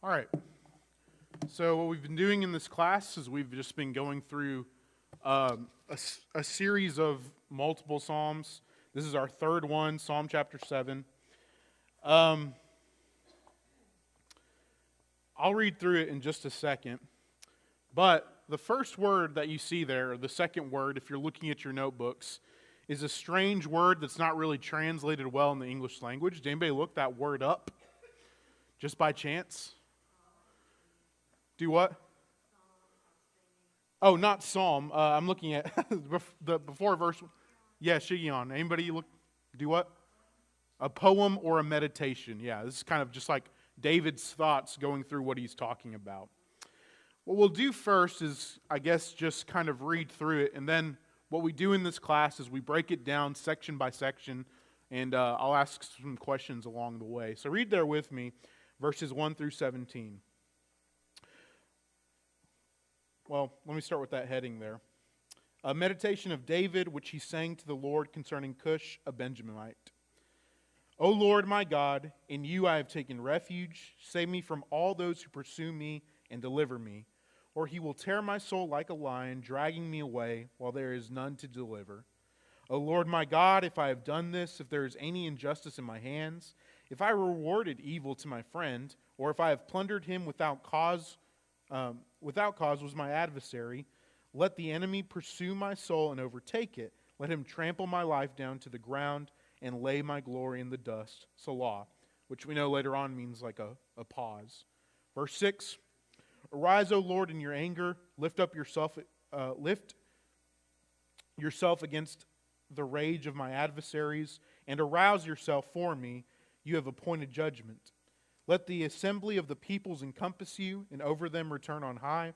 All right. So what we've been doing in this class is we've just been going through a series of multiple Psalms. This is our third one, Psalm chapter 7. I'll read through it in just a second. But the first word that you see there, or the second word, if you're looking at your notebooks, is a strange word that's not really translated well in the English language. Did anybody look that word up just by chance? Do what? Oh, not psalm. I'm looking at the before verse. Yeah, Shion. Anybody look? Do what? A poem or a meditation. Yeah, this is kind of just like David's thoughts going through what he's talking about. What we'll do first is, I guess, just kind of read through it, and then what we do in this class is we break it down section by section, and I'll ask some questions along the way. So read there with me, verses 1 through 17. Well, let me start with that heading there. A meditation of David, which he sang to the Lord concerning Cush, a Benjaminite. O Lord my God, in you I have taken refuge. Save me from all those who pursue me and deliver me. Or he will tear my soul like a lion, dragging me away while there is none to deliver. O Lord my God, if I have done this, if there is any injustice in my hands, if I rewarded evil to my friend, or if I have plundered him without cause was my adversary, let the enemy pursue my soul and overtake it. Let him trample my life down to the ground and lay my glory in the dust. Salah, which we know later on means like a pause. Verse 6, Arise, O Lord, in your anger, lift yourself against the rage of my adversaries, and arouse yourself for me. You have appointed judgment. Let the assembly of the peoples encompass you, and over them return on high.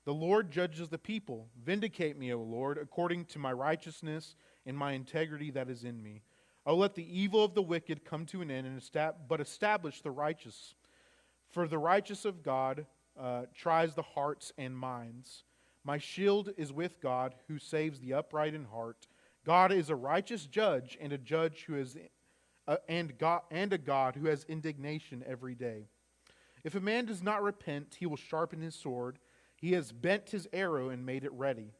The Lord judges the people. Vindicate me, O Lord, according to my righteousness and my integrity that is in me. O let the evil of the wicked come to an end, but establish the righteous. For the righteous of God tries the hearts and minds. My shield is with God, who saves the upright in heart. God is a righteous judge, and a judge who is and a God who has indignation every day. If a man does not repent, he will sharpen his sword. He has bent his arrow and made it ready.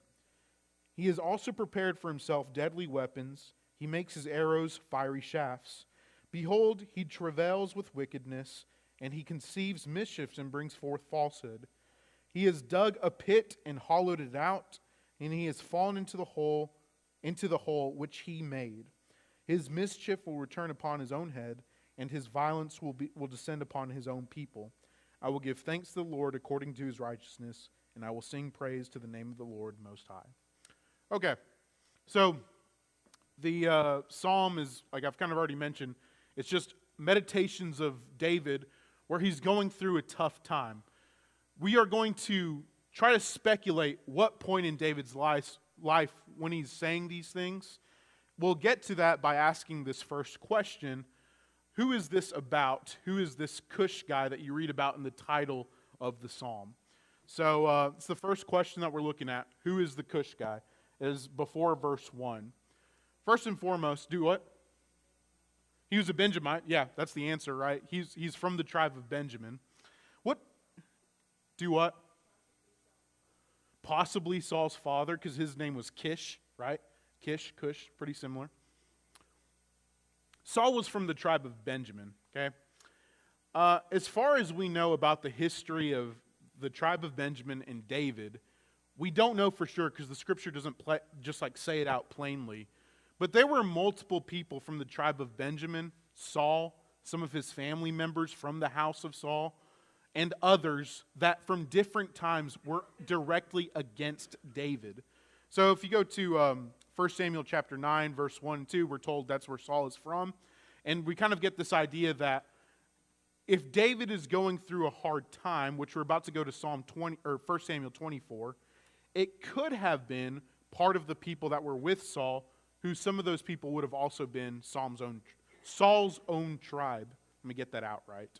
He has also prepared for himself deadly weapons. He makes his arrows fiery shafts. Behold, he travails with wickedness, and he conceives mischiefs and brings forth falsehood. He has dug a pit and hollowed it out, and he has fallen into the hole which he made. His mischief will return upon his own head, and his violence will descend upon his own people. I will give thanks to the Lord according to his righteousness, and I will sing praise to the name of the Lord Most High. Okay, so the psalm is, like I've kind of already mentioned, it's just meditations of David where he's going through a tough time. We are going to try to speculate what point in David's life when he's saying these things. We'll get to that by asking this first question. Who is this about? Who is this Cush guy that you read about in the title of the psalm? So it's the first question that we're looking at. Who is the Cush guy? It is before verse 1. First and foremost, do what? He was a Benjamite. Yeah, that's the answer, right? He's from the tribe of Benjamin. What? Do what? Possibly Saul's father, because his name was Kish, right? Kish, Cush, pretty similar. Saul was from the tribe of Benjamin, okay? As far as we know about the history of the tribe of Benjamin and David, we don't know for sure because the scripture doesn't just like say it out plainly. But there were multiple people from the tribe of Benjamin, Saul, some of his family members from the house of Saul, and others that from different times were directly against David. So if you go to 1 Samuel chapter 9, verse 1 and 2, we're told that's where Saul is from. And we kind of get this idea that if David is going through a hard time, which we're about to go to Psalm 20 or 1 Samuel 24, it could have been part of the people that were with Saul, who some of those people would have also been Saul's own tribe. Let me get that out right.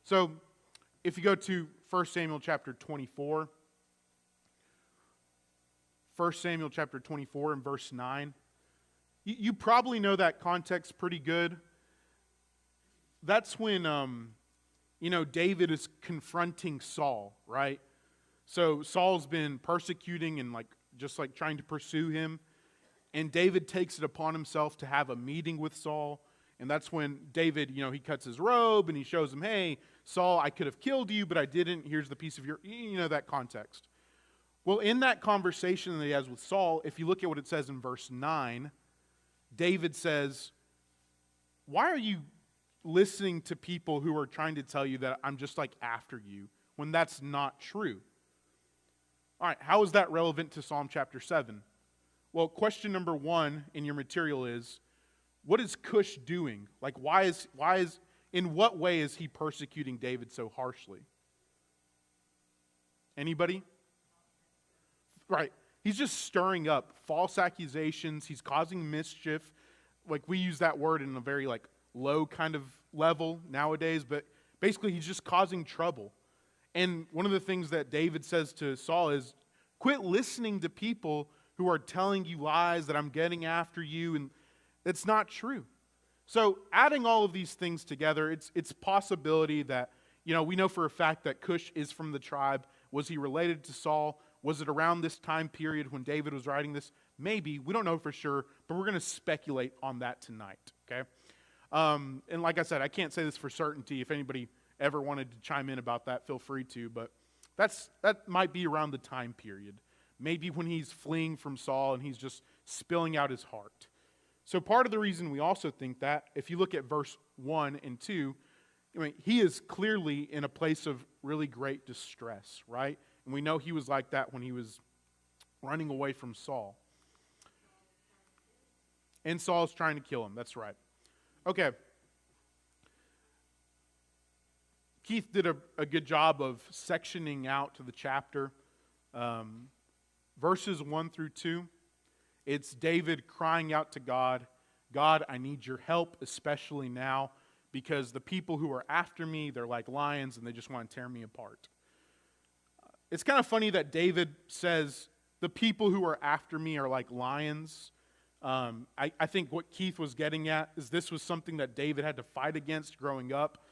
So if you go to 1 Samuel chapter 24, 1 Samuel chapter 24 and verse 9. You probably know that context pretty good. That's when David is confronting Saul, right? So Saul's been persecuting and just trying to pursue him. And David takes it upon himself to have a meeting with Saul. And that's when David, he cuts his robe and he shows him, hey, Saul, I could have killed you, but I didn't. Here's the piece of your, that context. Well, in that conversation that he has with Saul, if you look at what it says in verse 9, David says, why are you listening to people who are trying to tell you that I'm just after you when that's not true? All right, how is that relevant to Psalm chapter 7? Well, question number 1 in your material is, what is Cush doing? In what way is he persecuting David so harshly? Anybody? Right. He's just stirring up false accusations. He's causing mischief. We use that word in a very low kind of level nowadays, but basically he's just causing trouble. And one of the things that David says to Saul is, quit listening to people who are telling you lies that I'm getting after you, and it's not true. So adding all of these things together, it's possibility that, we know for a fact that Cush is from the tribe. Was he related to Saul? Was it around this time period when David was writing this? Maybe. We don't know for sure, but we're going to speculate on that tonight, okay? And like I said, I can't say this for certainty. If anybody ever wanted to chime in about that, feel free to, but that might be around the time period. Maybe when he's fleeing from Saul and he's just spilling out his heart. So part of the reason we also think that, if you look at verse 1 and 2, he is clearly in a place of really great distress, right? And we know he was like that when he was running away from Saul. And Saul's trying to kill him, that's right. Okay. Keith did a good job of sectioning out to the chapter. Verses 1 through 2, it's David crying out to God, God, I need your help, especially now, because the people who are after me, they're like lions and they just want to tear me apart. It's kind of funny that David says, the people who are after me are like lions. I think what Keith was getting at is this was something that David had to fight against growing up.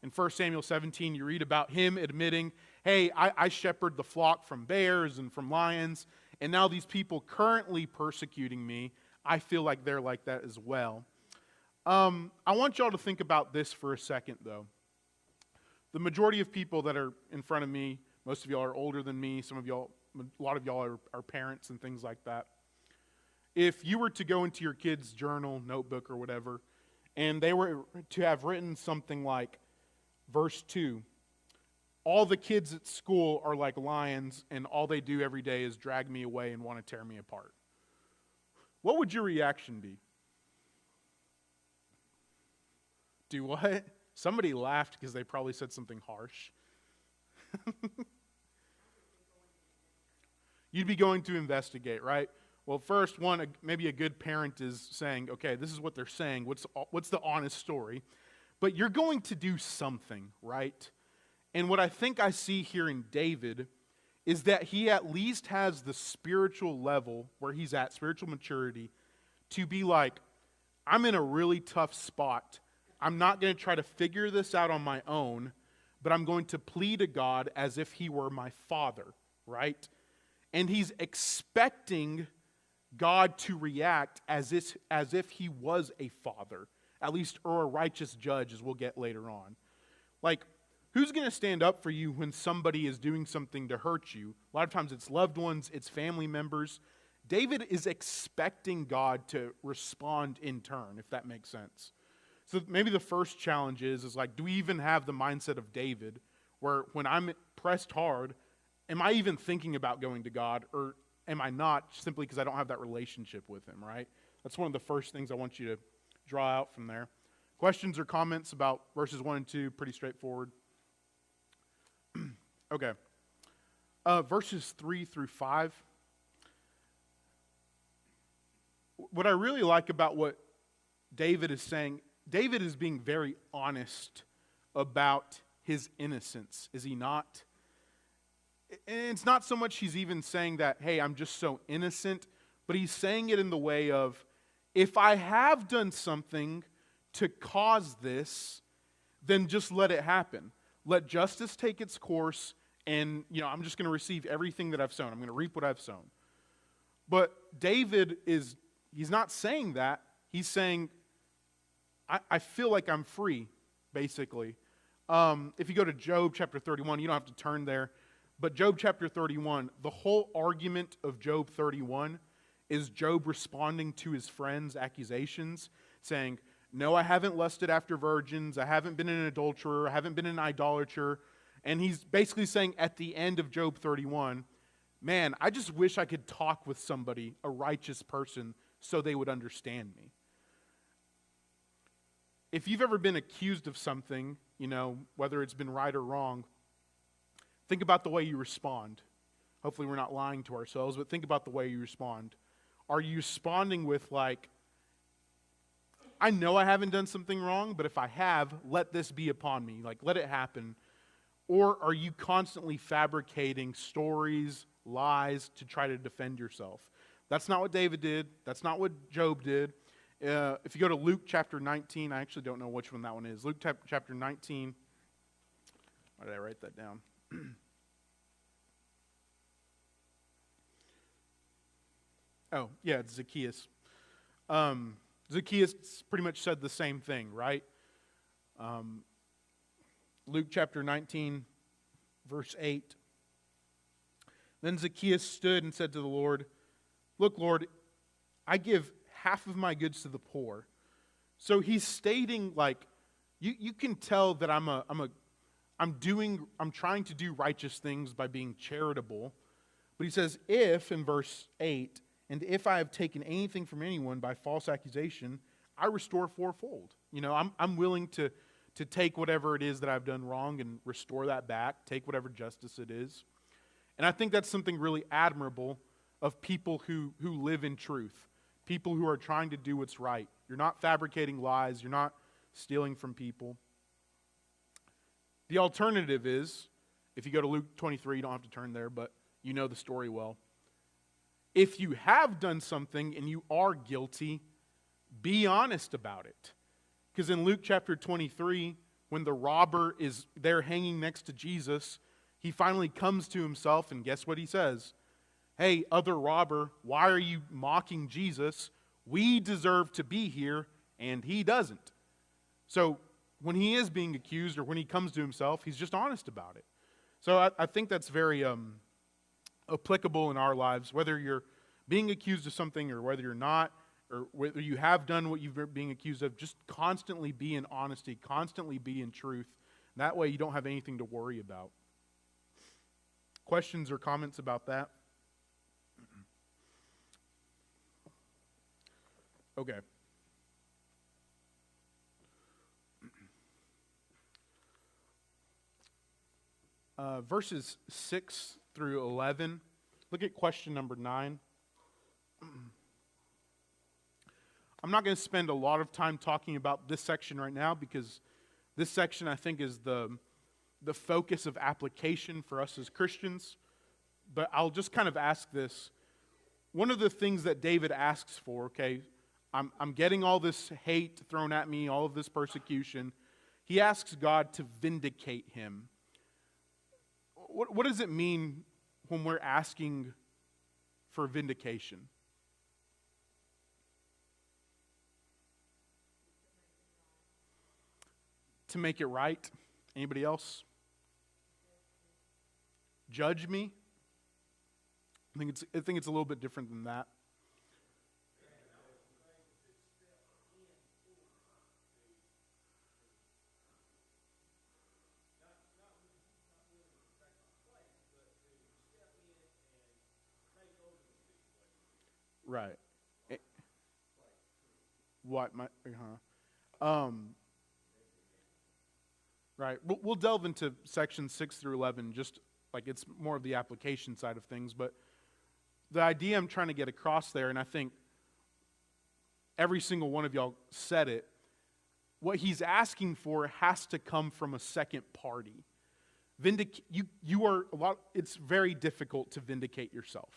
In 1 Samuel 17, you read about him admitting, hey, I shepherd the flock from bears and from lions, and now these people currently persecuting me, I feel like they're like that as well. I want y'all to think about this for a second, though. The majority of people that are in front of me, most of y'all are older than me, a lot of y'all are parents and things like that. If you were to go into your kid's journal, notebook, or whatever, and they were to have written something like, verse 2, all the kids at school are like lions, and all they do every day is drag me away and want to tear me apart. What would your reaction be? Do what? Somebody laughed because they probably said something harsh. You'd be going to investigate, right? Well, first, maybe a good parent is saying, okay, this is what they're saying. What's the honest story? But you're going to do something, right? And what I think I see here in David is that he at least has the spiritual level where he's at, spiritual maturity, to be like, I'm in a really tough spot. I'm not going to try to figure this out on my own, but I'm going to plead to God as if he were my father, right? And he's expecting God to react as if he was a father, at least, or a righteous judge, as we'll get later on. Who's going to stand up for you when somebody is doing something to hurt you? A lot of times it's loved ones, it's family members. David is expecting God to respond in turn, if that makes sense. So maybe the first challenge is do we even have the mindset of David, where when I'm pressed hard, am I even thinking about going to God, or am I not, simply because I don't have that relationship with him, right? That's one of the first things I want you to draw out from there. Questions or comments about verses 1 and 2? Pretty straightforward. Okay. Verses 3 through 5. What I really like about what David is saying, David is being very honest about his innocence, is he not? And it's not so much he's even saying that, hey, I'm just so innocent, but he's saying it in the way of, if I have done something to cause this, then just let it happen. let justice take its course, and I'm just going to receive everything that I've sown. I'm going to reap what I've sown. But David he's not saying that. He's saying, I feel like I'm free, basically. If you go to Job chapter 31, you don't have to turn there, but Job chapter 31, the whole argument of Job 31 is Job responding to his friends' accusations, saying, no, I haven't lusted after virgins, I haven't been an adulterer, I haven't been an idolater. And he's basically saying at the end of Job 31, man, I just wish I could talk with somebody, a righteous person, so they would understand me. If you've ever been accused of something, whether it's been right or wrong, think about the way you respond. Hopefully we're not lying to ourselves, but think about the way you respond. Are you responding with I know I haven't done something wrong, but if I have, let this be upon me. Let it happen. Or are you constantly fabricating stories, lies to try to defend yourself? That's not what David did. That's not what Job did. If you go to Luke chapter 19, I actually don't know which one that one is. Luke chapter 19. Why did I write that down? Oh, yeah, it's Zacchaeus. Zacchaeus pretty much said the same thing, right? Luke chapter 19, verse 8. Then Zacchaeus stood and said to the Lord, look, Lord, I give half of my goods to the poor. So he's stating you can tell that I'm trying to do righteous things by being charitable. But he says, if, in verse 8, and if I have taken anything from anyone by false accusation, I restore fourfold. I'm willing to take whatever it is that I've done wrong and restore that back, take whatever justice it is. And I think that's something really admirable of people who live in truth, people who are trying to do what's right. You're not fabricating lies, you're not stealing from people. The alternative is, if you go to Luke 23, you don't have to turn there, but you know the story well. If you have done something and you are guilty, be honest about it. Because in Luke chapter 23, when the robber is there hanging next to Jesus, he finally comes to himself, and guess what he says? Hey, other robber, why are you mocking Jesus? We deserve to be here, and he doesn't. So when he is being accused, or when he comes to himself, he's just honest about it. So I think that's very applicable in our lives, whether you're being accused of something or whether you're not, or whether you have done what you've been being accused of. Just constantly be in honesty, constantly be in truth. That way you don't have anything to worry about. Questions or comments about that? Okay. Verses 6 through 11. Look at question number 9. I'm not going to spend a lot of time talking about this section right now because this section, I think, is the focus of application for us as Christians. But I'll just kind of ask this. One of the things that David asks for, okay, I'm getting all this hate thrown at me, all of this persecution. He asks God to vindicate him. What does it mean when we're asking for vindication? To make it right? Anybody else? Judge me? I think it's a little bit different than that. Right. What? Right. We'll delve into sections 6 through 11, just like it's more of the application side of things. But the idea I'm trying to get across there, and I think every single one of y'all said it, what he's asking for has to come from a second party. It's very difficult to vindicate yourself.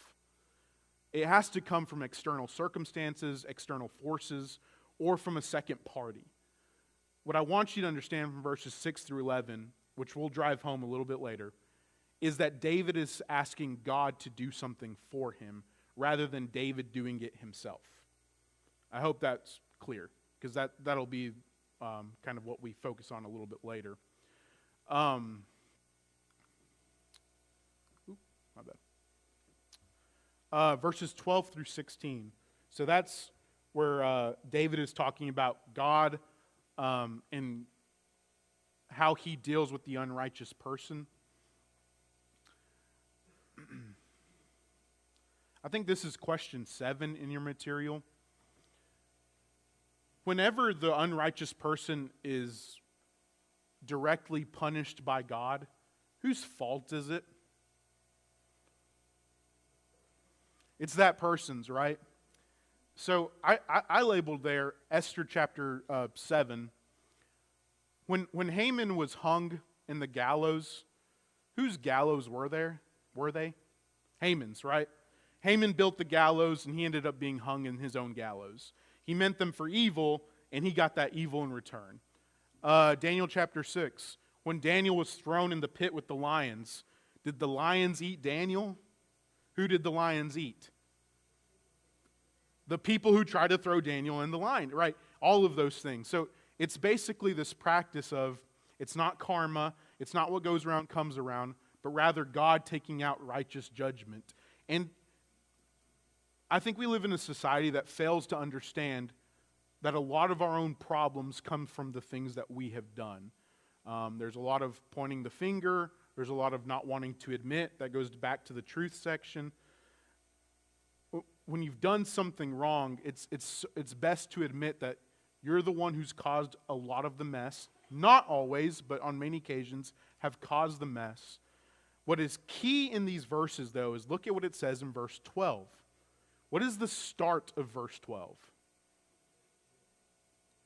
It has to come from external circumstances, external forces, or from a second party. What I want you to understand from verses 6 through 11, which we'll drive home a little bit later, is that David is asking God to do something for him rather than David doing it himself. I hope that's clear, because that'll be kind of what we focus on a little bit later. My bad. Verses 12 through 16. So that's where David is talking about God and how he deals with the unrighteous person. I think this is question 7 in your material. Whenever the unrighteous person is directly punished by God, whose fault is it? It's that person's, right? So I labeled there Esther chapter 7. When Haman was hung in the gallows, whose gallows were they? Haman's, right? Haman built the gallows and he ended up being hung in his own gallows. He meant them for evil and he got that evil in return. Daniel chapter 6. When Daniel was thrown in the pit with the lions, did the lions eat Daniel? Who did the lions eat? The people who tried to throw Daniel in the lion, right? All of those things. So it's basically this practice of, it's not karma, it's not what goes around comes around, but rather God taking out righteous judgment. And I think we live in a society that fails to understand that a lot of our own problems come from the things that we have done. There's a lot of pointing the finger. There's a lot of not wanting to admit. That goes back to the truth section. When you've done something wrong, it's best to admit that you're the one who's caused a lot of the mess. Not always, but on many occasions, have caused the mess. What is key in these verses, though, is look at what it says in verse 12. What is the start of verse 12?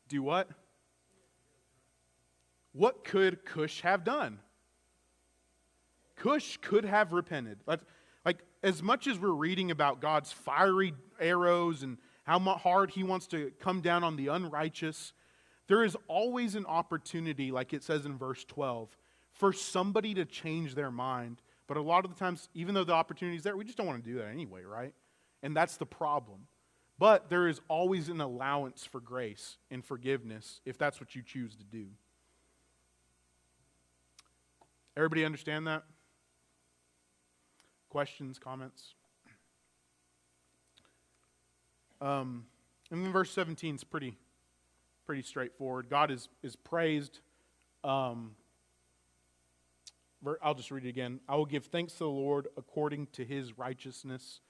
Do what? What could Cush have done? Cush could have repented. Like, as much as we're reading about God's fiery arrows and how hard he wants to come down on the unrighteous, there is always an opportunity, like it says in verse 12, for somebody to change their mind. But a lot of the times, even though the opportunity is there, we just don't want to do that anyway, right? And that's the problem. But there is always an allowance for grace and forgiveness if that's what you choose to do. Everybody understand that? Questions, comments? And then verse 17 is pretty straightforward. God is praised. I'll just read it again. I will give thanks to the Lord according to his righteousness.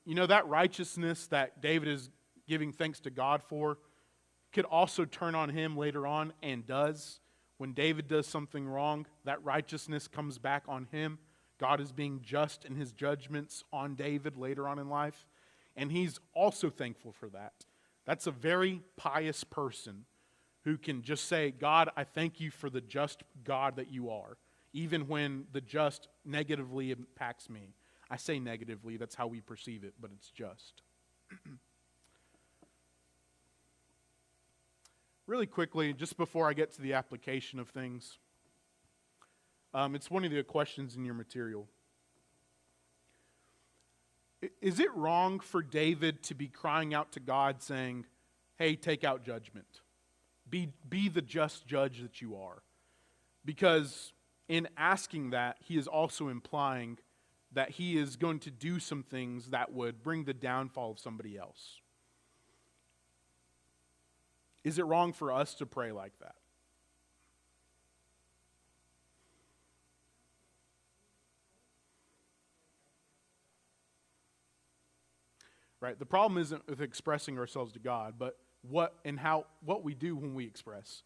You know, that righteousness that David is giving thanks to God for could also turn on him later on, and does. When David does something wrong, that righteousness comes back on him. God is being just in his judgments on David later on in life. And he's also thankful for that. That's a very pious person who can just say, God, I thank you for the just God that you are, even when the just negatively impacts me. I say negatively, that's how we perceive it, but it's just. Really quickly, just before I get to the application of things, it's one of the questions in your material. Is it wrong for David to be crying out to God saying, hey, take out judgment? Be the just judge that you are. Because in asking that, he is also implying that he is going to do some things that would bring the downfall of somebody else. Is it wrong for us to pray like that? Right? The problem isn't with expressing ourselves to God, but what we do when we express.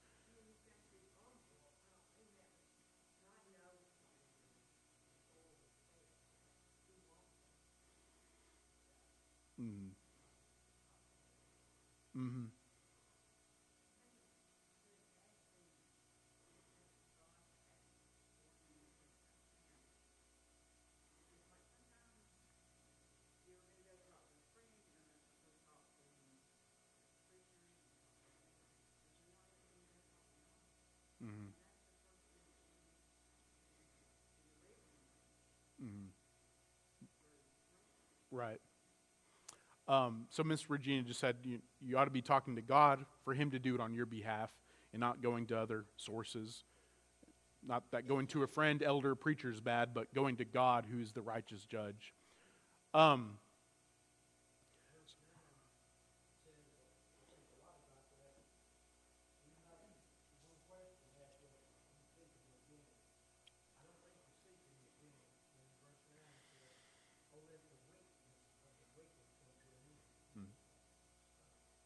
Mm-hmm. Mm-hmm. Right. So Miss Regina just said you ought to be talking to God for him to do it on your behalf and not going to other sources. Not that going to a friend, elder, preacher is bad, but going to God, who's the righteous judge.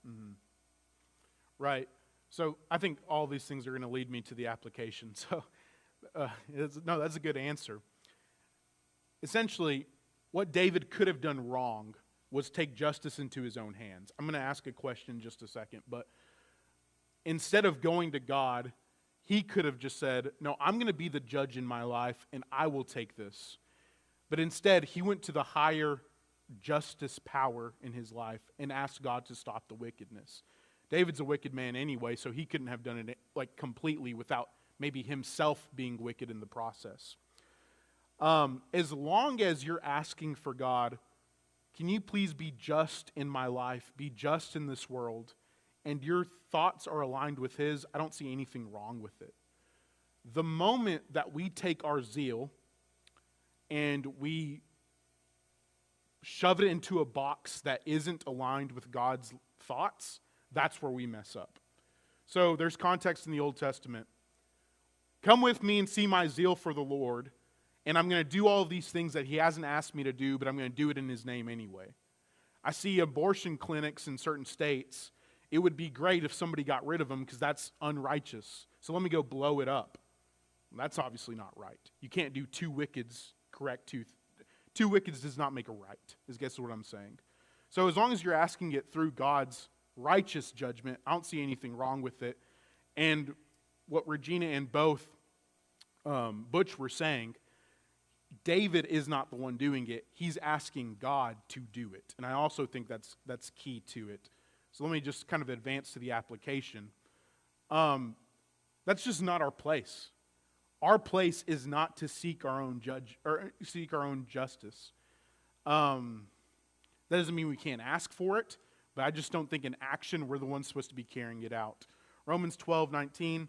Mm-hmm. Right. So I think all these things are going to lead me to the application. So, that's a good answer. Essentially, what David could have done wrong was take justice into his own hands. I'm going to ask a question in just a second, but instead of going to God, he could have just said, no, I'm going to be the judge in my life, and I will take this. But instead, he went to the higher justice power in his life and asked God to stop the wickedness. David's a wicked man anyway, so he couldn't have done it like completely without maybe himself being wicked in the process. As long as you're asking for God, can you please be just in my life, be just in this world, and your thoughts are aligned with his, I don't see anything wrong with it. The moment that we take our zeal and we shove it into a box that isn't aligned with God's thoughts, that's where we mess up. So there's context in the Old Testament. Come with me and see my zeal for the Lord, and I'm going to do all of these things that he hasn't asked me to do, but I'm going to do it in his name anyway. I see abortion clinics in certain states. It would be great if somebody got rid of them because that's unrighteous. So let me go blow it up. That's obviously not right. You can't do two wickeds correct. Two wickeds does not make a right, is guess what I'm saying. So as long as you're asking it through God's righteous judgment, I don't see anything wrong with it. And what Regina and both Butch were saying, David is not the one doing it. He's asking God to do it. And I also think that's key to it. So let me just kind of advance to the application. That's just not our place. Our place is not to seek our own seek our own justice. That doesn't mean we can't ask for it, but I just don't think in action we're the ones supposed to be carrying it out. Romans 12:19,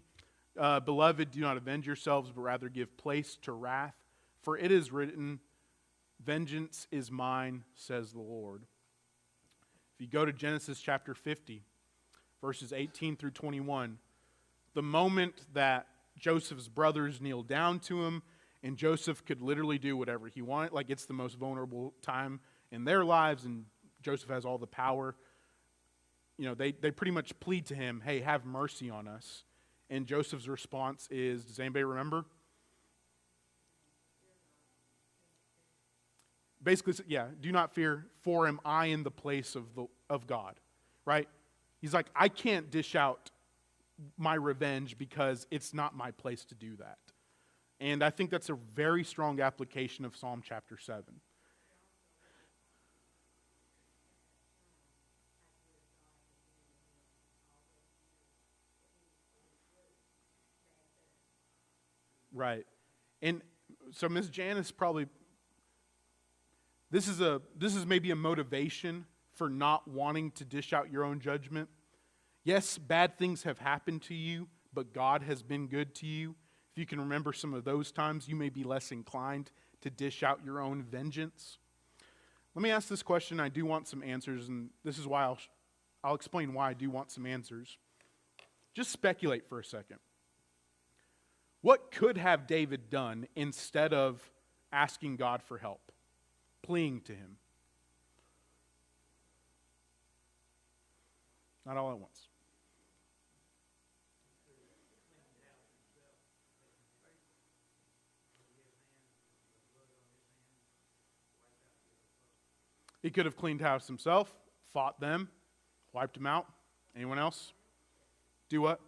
beloved, do not avenge yourselves, but rather give place to wrath. For it is written, vengeance is mine, says the Lord. If you go to Genesis chapter 50, verses 18 through 21, the moment that Joseph's brothers kneeled down to him, and Joseph could literally do whatever he wanted, like it's the most vulnerable time in their lives, and Joseph has all the power. They pretty much plead to him, hey, have mercy on us. And Joseph's response is, does anybody remember? Basically, yeah, do not fear, for am I in the place of God, right? He's like, I can't dish out my revenge because it's not my place to do that. And I think that's a very strong application of Psalm chapter 7. Right. And so Ms. Janice probably, this is maybe a motivation for not wanting to dish out your own judgment. Yes, bad things have happened to you, but God has been good to you. If you can remember some of those times, you may be less inclined to dish out your own vengeance. Let me ask this question. I do want some answers, and this is why I'll explain why I do want some answers. Just speculate for a second. What could have David done instead of asking God for help, pleading to him? Not all at once. He could have cleaned house himself, fought them, wiped them out. Anyone else? Do what?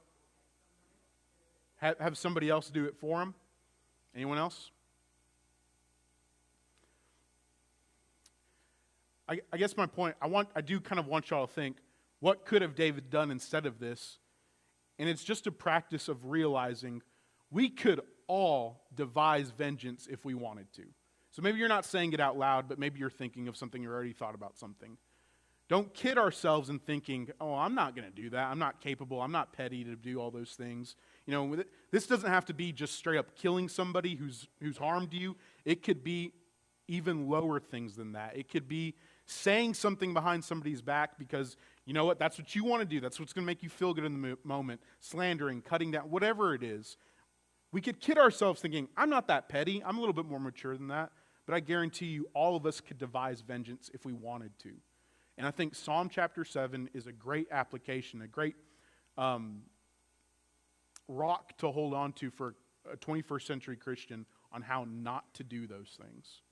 Have somebody else do it for him? Anyone else? I guess my point, I do kind of want y'all to think, what could have David done instead of this? And it's just a practice of realizing we could all devise vengeance if we wanted to. So maybe you're not saying it out loud, but maybe you're thinking of something you already thought about something. Don't kid ourselves in thinking, oh, I'm not going to do that. I'm not capable. I'm not petty to do all those things. You know, this doesn't have to be just straight up killing somebody who's harmed you. It could be even lower things than that. It could be saying something behind somebody's back because, you know what, that's what you want to do. That's what's going to make you feel good in the moment. Slandering, cutting down, whatever it is. We could kid ourselves thinking, I'm not that petty. I'm a little bit more mature than that. But I guarantee you, all of us could devise vengeance if we wanted to. And I think Psalm chapter 7 is a great application, a great rock to hold on to for a 21st century Christian on how not to do those things.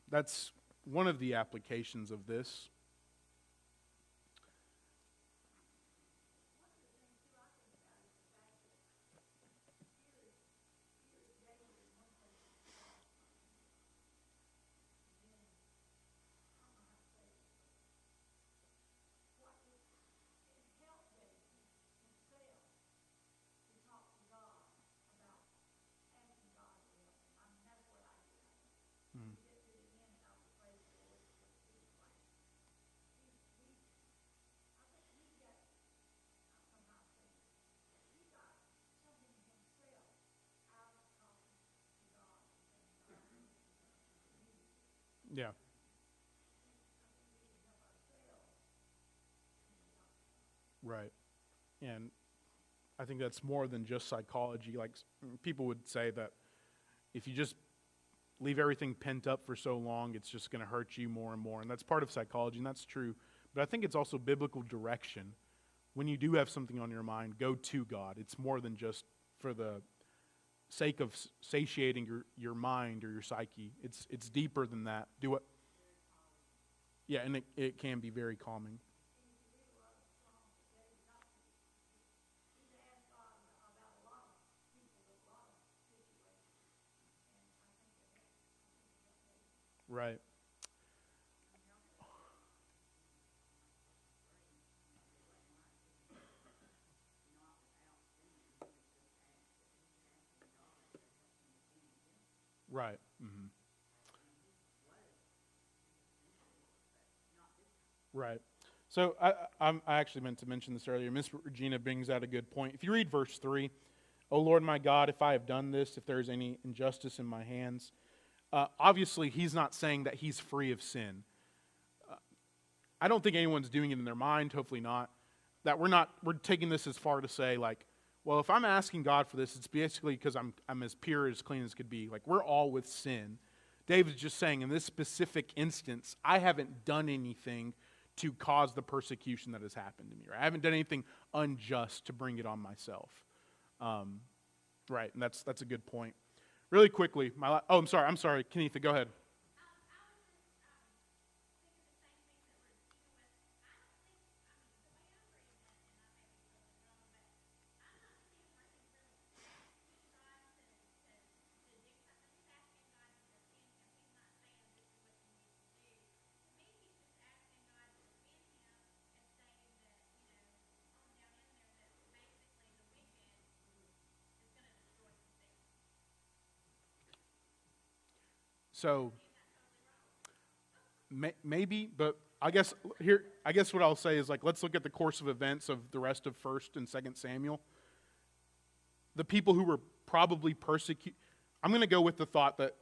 That's one of the applications of this. Yeah. Right. And I think that's more than just psychology. Like people would say that if you just leave everything pent up for so long, it's just going to hurt you more and more. And that's part of psychology, and that's true. But I think it's also biblical direction. When you do have something on your mind, go to God. It's more than just for the sake of satiating your mind or your psyche. It's deeper than that. Do what? Yeah, and it can be very calming. Right. Right. Mm-hmm. Right. So I actually meant to mention this earlier. Miss Regina brings out a good point. If you read verse 3, O Lord my God, if I have done this, if there is any injustice in my hands, obviously he's not saying that he's free of sin. I don't think anyone's doing it in their mind, hopefully not. That we're taking this as far to say like, well, if I'm asking God for this, it's basically because I'm as pure, as clean as could be. Like we're all with sin. David's just saying in this specific instance, I haven't done anything to cause the persecution that has happened to me. Right? I haven't done anything unjust to bring it on myself. Right, and that's a good point. Really quickly, I'm sorry, Kenitha, go ahead. So maybe, but I guess what I'll say is like let's look at the course of events of the rest of 1st and 2nd Samuel. The people who were probably persecuted. I'm going to go with the thought that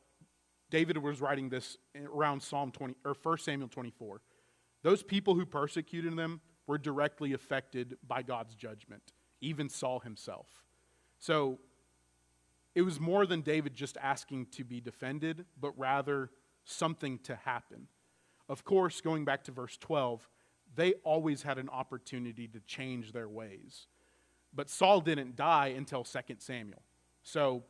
David was writing this around Psalm 20 or 1 Samuel 24. Those people who persecuted them were directly affected by God's judgment, even Saul himself. So it was more than David just asking to be defended, but rather something to happen. Of course, going back to verse 12, they always had an opportunity to change their ways. But Saul didn't die until 2 Samuel. So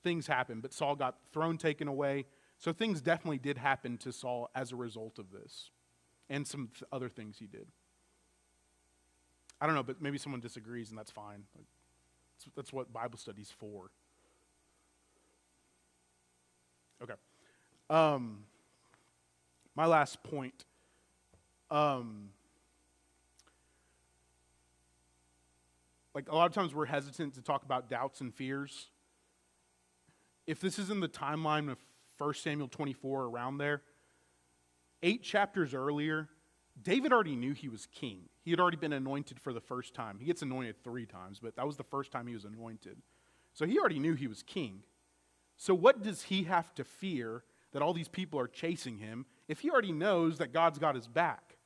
things happened, but Saul got the throne taken away. So things definitely did happen to Saul as a result of this. And some other things he did. I don't know, but maybe someone disagrees and that's fine. That's what Bible study's for. Okay. My last point. Like a lot of times we're hesitant to talk about doubts and fears. if this is in the timeline of 1 Samuel 24, around there, 8 chapters earlier, David already knew he was king. He had already been anointed for the first time. He gets anointed 3 times, but that was the first time he was anointed. So he already knew he was king. So what does he have to fear that all these people are chasing him if he already knows that God's got his back?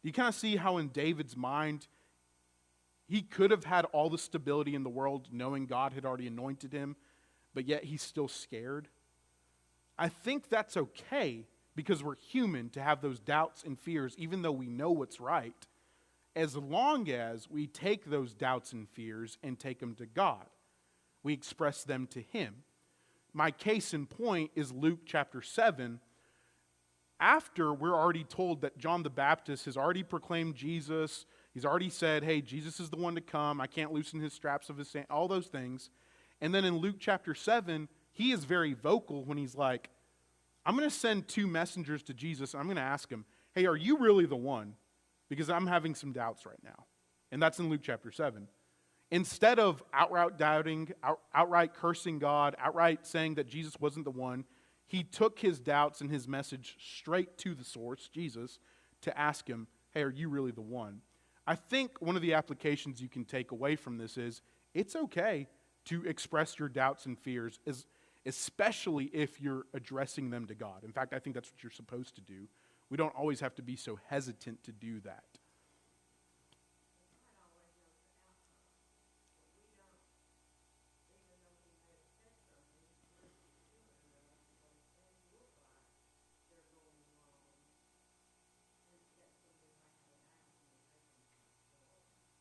You kind of see how in David's mind, he could have had all the stability in the world knowing God had already anointed him, but yet he's still scared. I think that's okay because we're human to have those doubts and fears, even though we know what's right, as long as we take those doubts and fears and take them to God. We express them to him. My case in point is Luke chapter 7. After we're already told that John the Baptist has already proclaimed Jesus, he's already said, hey, Jesus is the one to come, I can't loosen his straps of his sandals, all those things. And then in Luke chapter 7, he is very vocal when he's like, I'm going to send 2 messengers to Jesus, and I'm going to ask him, hey, are you really the one? Because I'm having some doubts right now. And that's in Luke chapter 7. Instead of outright doubting, outright cursing God, outright saying that Jesus wasn't the one, he took his doubts and his message straight to the source, Jesus, to ask him, hey, are you really the one? I think one of the applications you can take away from this is it's okay to express your doubts and fears, especially if you're addressing them to God. In fact, I think that's what you're supposed to do. We don't always have to be so hesitant to do that.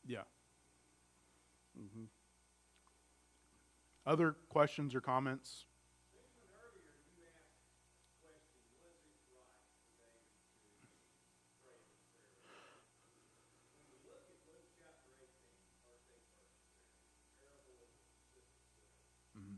Yeah. Mm-hmm. Other questions or comments? Mm-hmm.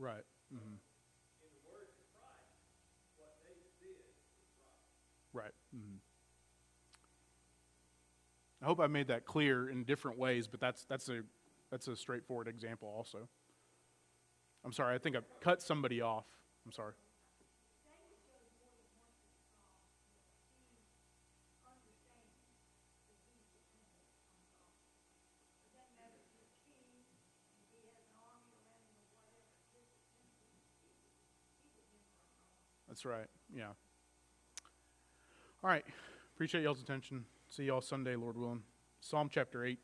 Right. Mm-hmm. Right. Mm-hmm. I hope I made that clear in different ways, but that's a straightforward example also. I'm sorry, I think I cut somebody off. I'm sorry. That's right. Yeah. All right. Appreciate y'all's attention. See y'all Sunday, Lord willing. Psalm chapter 8.